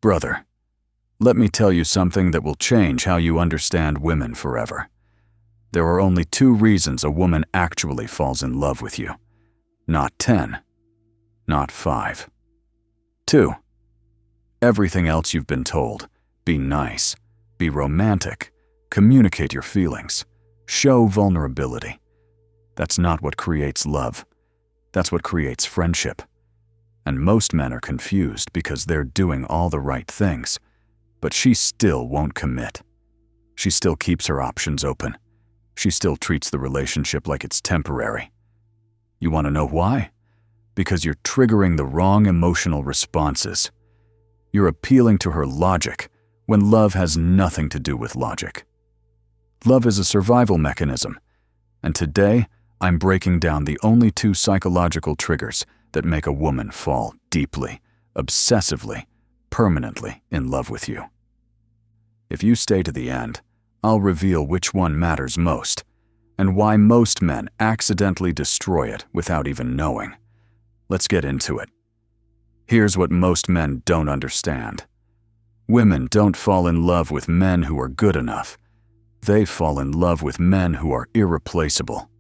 Brother, let me tell you something that will change how you understand women forever. There are only 2 reasons a woman actually falls in love with you. Not 10. Not 5. 2. Everything else you've been told. Be nice. Be romantic. Communicate your feelings. Show vulnerability. That's not what creates love. That's what creates friendship. And most men are confused because they're doing all the right things, but she still won't commit. She still keeps her options open. She still treats the relationship like it's temporary. You want to know why? Because you're triggering the wrong emotional responses. You're appealing to her logic when love has nothing to do with logic. Love is a survival mechanism, and today I'm breaking down the only 2 psychological triggers that make a woman fall deeply, obsessively, permanently in love with you. If you stay to the end, I'll reveal which one matters most and why most men accidentally destroy it without even knowing. Let's get into it. Here's what most men don't understand. Women don't fall in love with men who are good enough. They fall in love with men who are irreplaceable.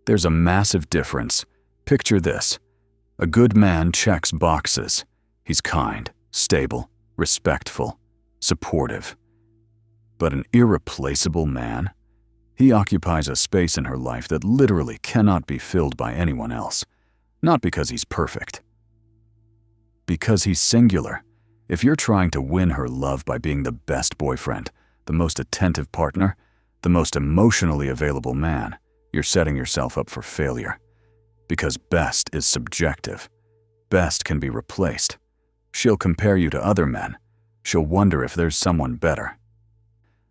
There's a massive difference. Picture this. A good man checks boxes. He's kind, stable, respectful, supportive. But an irreplaceable man? He occupies a space in her life that literally cannot be filled by anyone else. Not because he's perfect. Because he's singular. If you're trying to win her love by being the best boyfriend, the most attentive partner, the most emotionally available man, you're setting yourself up for failure. Because best is subjective. Best can be replaced. She'll compare you to other men. She'll wonder if there's someone better.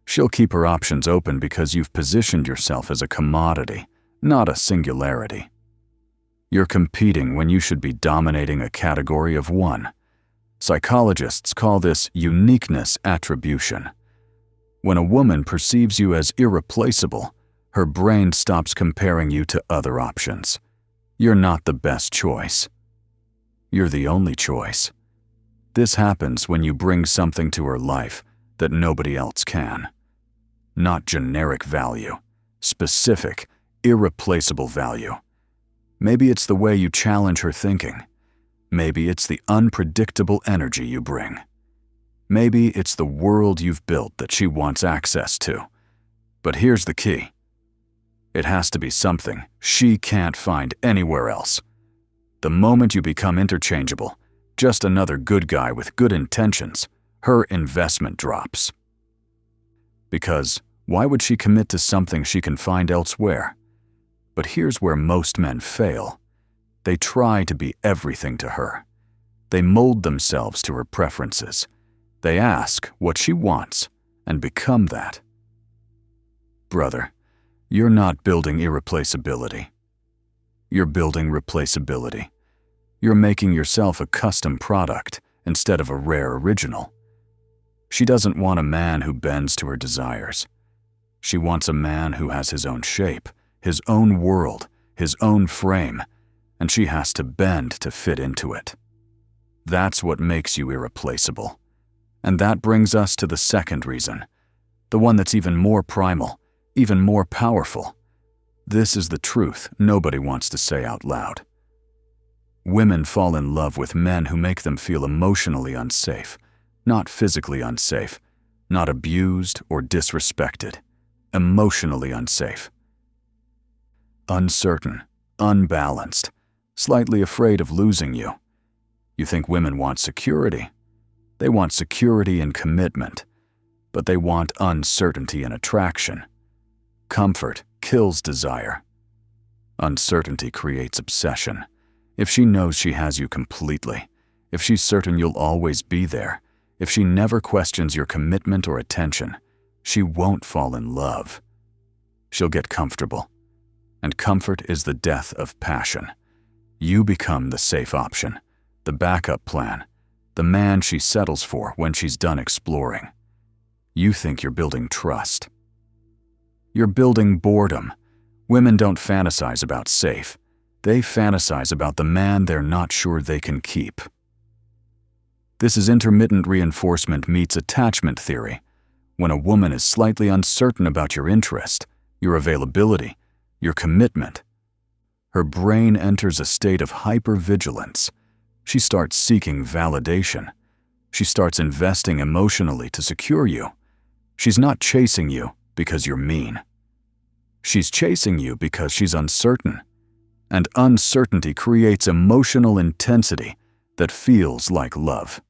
She'll keep her options open because you've positioned yourself as a commodity, not a singularity. You're competing when you should be dominating a category of one. Psychologists call this uniqueness attribution. When a woman perceives you as irreplaceable, her brain stops comparing you to other options. You're not the best choice. You're the only choice. This happens when you bring something to her life that nobody else can. Not generic value, specific, irreplaceable value. Maybe it's the way you challenge her thinking. Maybe it's the unpredictable energy you bring. Maybe it's the world you've built that she wants access to. But here's the key. It has to be something she can't find anywhere else. The moment you become interchangeable, just another good guy with good intentions, her investment drops. Because why would she commit to something she can find elsewhere? But here's where most men fail. They try to be everything to her. They mold themselves to her preferences. They ask what she wants and become that. Brother, you're not building irreplaceability. You're building replaceability. You're making yourself a custom product instead of a rare original. She doesn't want a man who bends to her desires. She wants a man who has his own shape, his own world, his own frame, and she has to bend to fit into it. That's what makes you irreplaceable. And that brings us to the second reason, the one that's even more primal, even more powerful. This is the truth nobody wants to say out loud. Women fall in love with men who make them feel emotionally unsafe, not physically unsafe, not abused or disrespected, emotionally unsafe. Uncertain, unbalanced, slightly afraid of losing you. You think women want security? They want security and commitment, but they want uncertainty and attraction. Comfort kills desire. Uncertainty creates obsession. If she knows she has you completely, if she's certain you'll always be there, if she never questions your commitment or attention, she won't fall in love. She'll get comfortable. And comfort is the death of passion. You become the safe option, the backup plan, the man she settles for when she's done exploring. You think you're building trust. You're building boredom. Women don't fantasize about safe. They fantasize about the man they're not sure they can keep. This is intermittent reinforcement meets attachment theory. When a woman is slightly uncertain about your interest, your availability, your commitment, her brain enters a state of hypervigilance. She starts seeking validation. She starts investing emotionally to secure you. She's not chasing you because you're mean. She's chasing you because she's uncertain. And uncertainty creates emotional intensity that feels like love.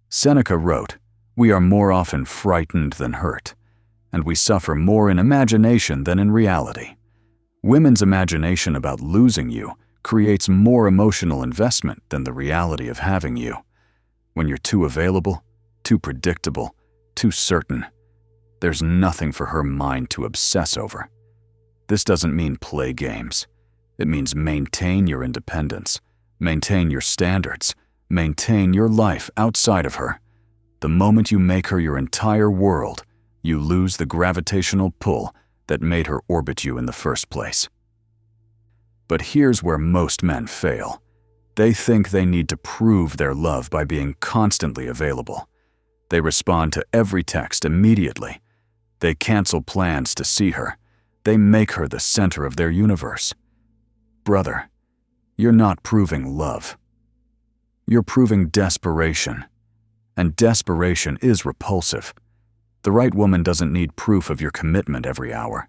Seneca wrote, "We are more often frightened than hurt, and we suffer more in imagination than in reality." Women's imagination about losing you creates more emotional investment than the reality of having you. When you're too available, too predictable, too certain, there's nothing for her mind to obsess over. This doesn't mean play games. It means maintain your independence, maintain your standards, maintain your life outside of her. The moment you make her your entire world, you lose the gravitational pull that made her orbit you in the first place. But here's where most men fail. They think they need to prove their love by being constantly available. They respond to every text immediately. They cancel plans to see her. They make her the center of their universe. Brother, you're not proving love. You're proving desperation. And desperation is repulsive. The right woman doesn't need proof of your commitment every hour.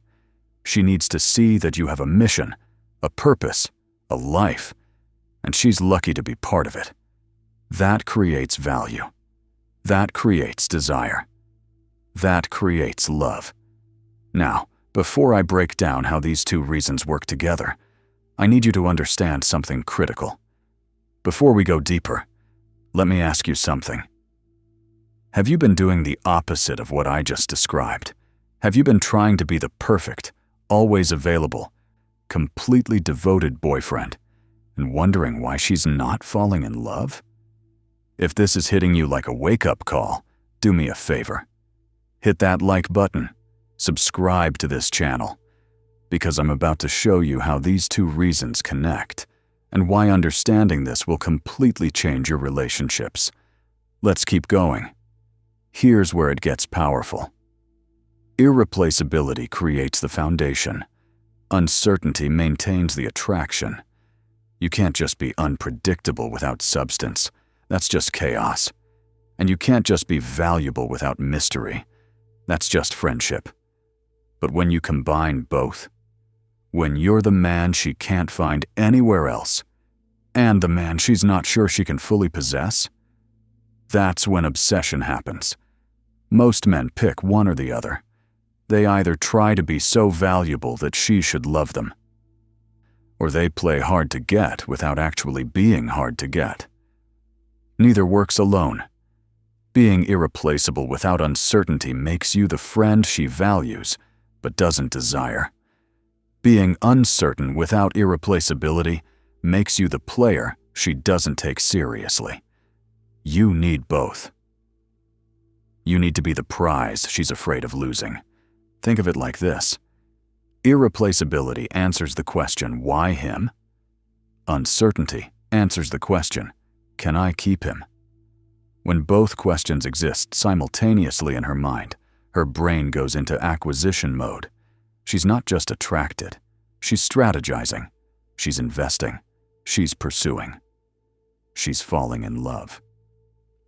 She needs to see that you have a mission, a purpose, a life, and she's lucky to be part of it. That creates value. That creates desire. That creates love. Now, before I break down how these two reasons work together, I need you to understand something critical. Before we go deeper, let me ask you something. Have you been doing the opposite of what I just described? Have you been trying to be the perfect, always available, completely devoted boyfriend, and wondering why she's not falling in love? If this is hitting you like a wake-up call, do me a favor. Hit that like button, subscribe to this channel, because I'm about to show you how these two reasons connect, and why understanding this will completely change your relationships. Let's keep going. Here's where it gets powerful. Irreplaceability creates the foundation. Uncertainty maintains the attraction. You can't just be unpredictable without substance. That's just chaos. And you can't just be valuable without mystery. That's just friendship. But when you combine both, when you're the man she can't find anywhere else, and the man she's not sure she can fully possess, that's when obsession happens. Most men pick one or the other. They either try to be so valuable that she should love them, or they play hard to get without actually being hard to get. Neither works alone. Being irreplaceable without uncertainty makes you the friend she values but doesn't desire. Being uncertain without irreplaceability makes you the player she doesn't take seriously. You need both. You need to be the prize she's afraid of losing. Think of it like this. Irreplaceability answers the question, why him? Uncertainty answers the question, can I keep him? When both questions exist simultaneously in her mind, her brain goes into acquisition mode. She's not just attracted. She's strategizing. She's investing. She's pursuing. She's falling in love.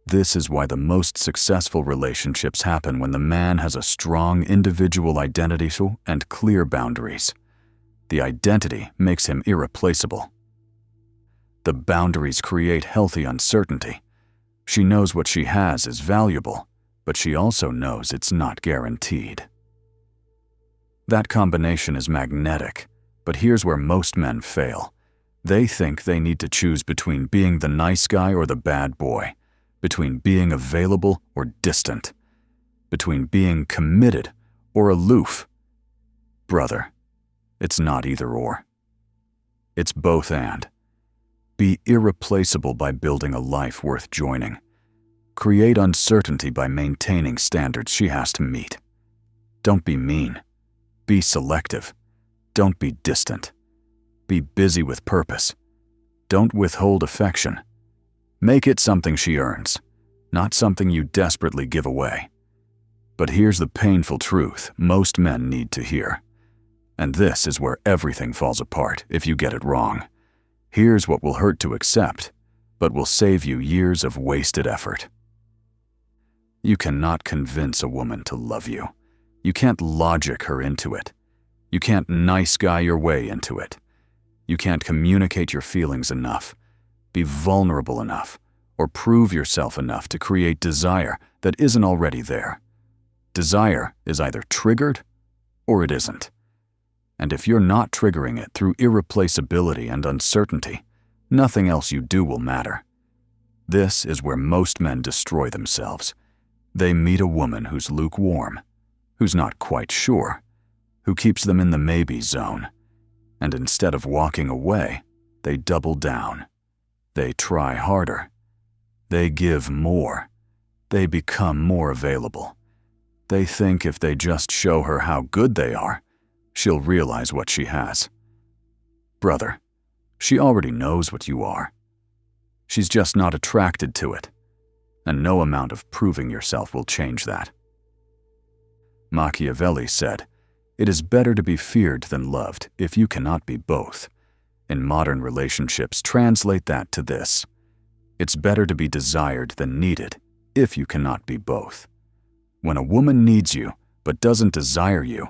This is why the most successful relationships happen when the man has a strong individual identity and clear boundaries. The identity makes him irreplaceable. The boundaries create healthy uncertainty. She knows what she has is valuable, but she also knows it's not guaranteed. That combination is magnetic, but here's where most men fail. They think they need to choose between being the nice guy or the bad boy, between being available or distant, between being committed or aloof. Brother, it's not either or. It's both and. Be irreplaceable by building a life worth joining. Create uncertainty by maintaining standards she has to meet. Don't be mean. Be selective. Don't be distant. Be busy with purpose. Don't withhold affection. Make it something she earns, not something you desperately give away. But here's the painful truth most men need to hear. And this is where everything falls apart if you get it wrong. Here's what will hurt to accept, but will save you years of wasted effort. You cannot convince a woman to love you. You can't logic her into it. You can't nice guy your way into it. You can't communicate your feelings enough, be vulnerable enough, or prove yourself enough to create desire that isn't already there. Desire is either triggered or it isn't. And if you're not triggering it through irreplaceability and uncertainty, nothing else you do will matter. This is where most men destroy themselves. They meet a woman who's lukewarm, who's not quite sure, who keeps them in the maybe zone. And instead of walking away, they double down. They try harder. They give more. They become more available. They think if they just show her how good they are, she'll realize what she has. Brother, she already knows what you are. She's just not attracted to it, and no amount of proving yourself will change that. Machiavelli said, "It is better to be feared than loved if you cannot be both." In modern relationships, translate that to this: it's better to be desired than needed if you cannot be both. When a woman needs you but doesn't desire you,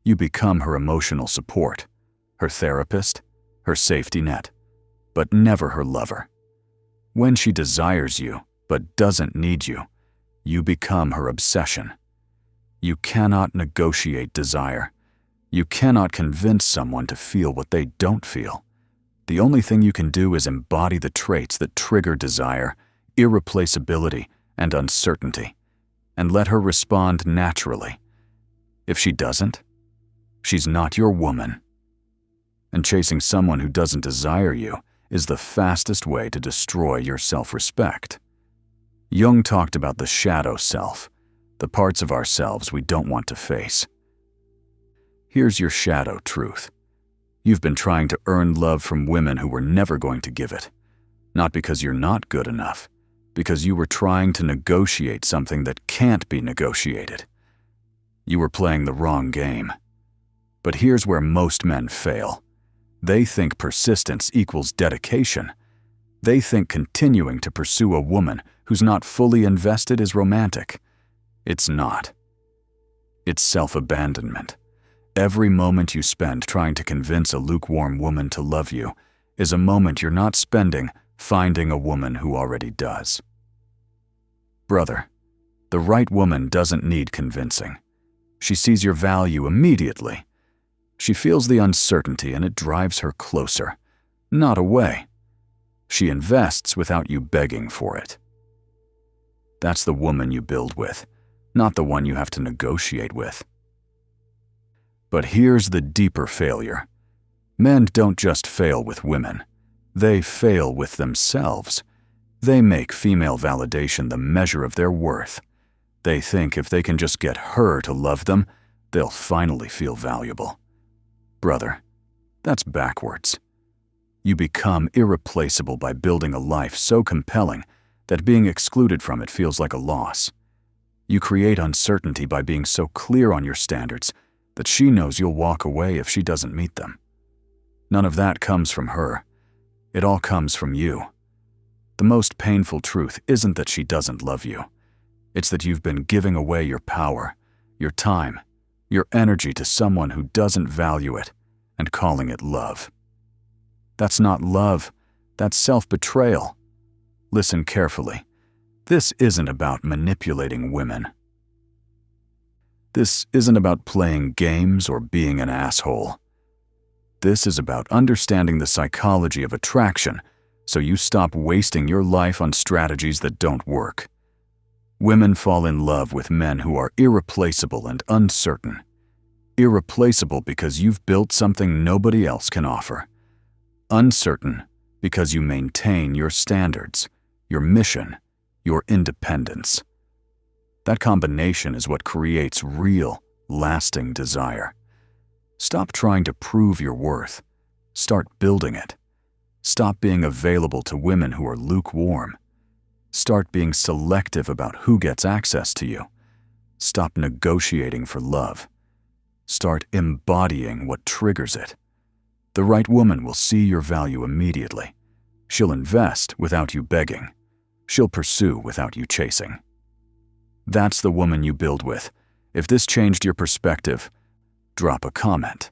you become her emotional support, her therapist, her safety net, but never her lover. When she desires you but doesn't need you, you become her obsession. You cannot negotiate desire. You cannot convince someone to feel what they don't feel. The only thing you can do is embody the traits that trigger desire, irreplaceability, and uncertainty, and let her respond naturally. If she doesn't, she's not your woman. And chasing someone who doesn't desire you is the fastest way to destroy your self-respect. Jung talked about the shadow self, the parts of ourselves we don't want to face. Here's your shadow truth. You've been trying to earn love from women who were never going to give it. Not because you're not good enough, because you were trying to negotiate something that can't be negotiated. You were playing the wrong game. But here's where most men fail. They think persistence equals dedication. They think continuing to pursue a woman who's not fully invested is romantic. It's not. It's self-abandonment. Every moment you spend trying to convince a lukewarm woman to love you is a moment you're not spending finding a woman who already does. Brother, the right woman doesn't need convincing. She sees your value immediately. She feels the uncertainty and it drives her closer, not away. She invests without you begging for it. That's the woman you build with, not the one you have to negotiate with. But here's the deeper failure. Men don't just fail with women. They fail with themselves. They make female validation the measure of their worth. They think if they can just get her to love them, they'll finally feel valuable. Brother, that's backwards. You become irreplaceable by building a life so compelling that being excluded from it feels like a loss. You create uncertainty by being so clear on your standards that she knows you'll walk away if she doesn't meet them. None of that comes from her. It all comes from you. The most painful truth isn't that she doesn't love you. It's that you've been giving away your power, your time, your energy to someone who doesn't value it and calling it love. That's not love. That's self-betrayal. Listen carefully. This isn't about manipulating women. This isn't about playing games or being an asshole. This is about understanding the psychology of attraction so you stop wasting your life on strategies that don't work. Women fall in love with men who are irreplaceable and uncertain. Irreplaceable because you've built something nobody else can offer. Uncertain because you maintain your standards, your mission, your independence. That combination is what creates real, lasting desire. Stop trying to prove your worth. Start building it. Stop being available to women who are lukewarm. Start being selective about who gets access to you. Stop negotiating for love. Start embodying what triggers it. The right woman will see your value immediately. She'll invest without you begging. She'll pursue without you chasing. That's the woman you build with. If this changed your perspective, drop a comment.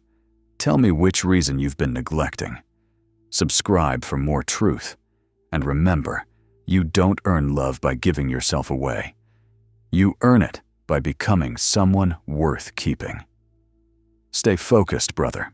Tell me which reason you've been neglecting. Subscribe for more truth. And remember, you don't earn love by giving yourself away. You earn it by becoming someone worth keeping. Stay focused, brother.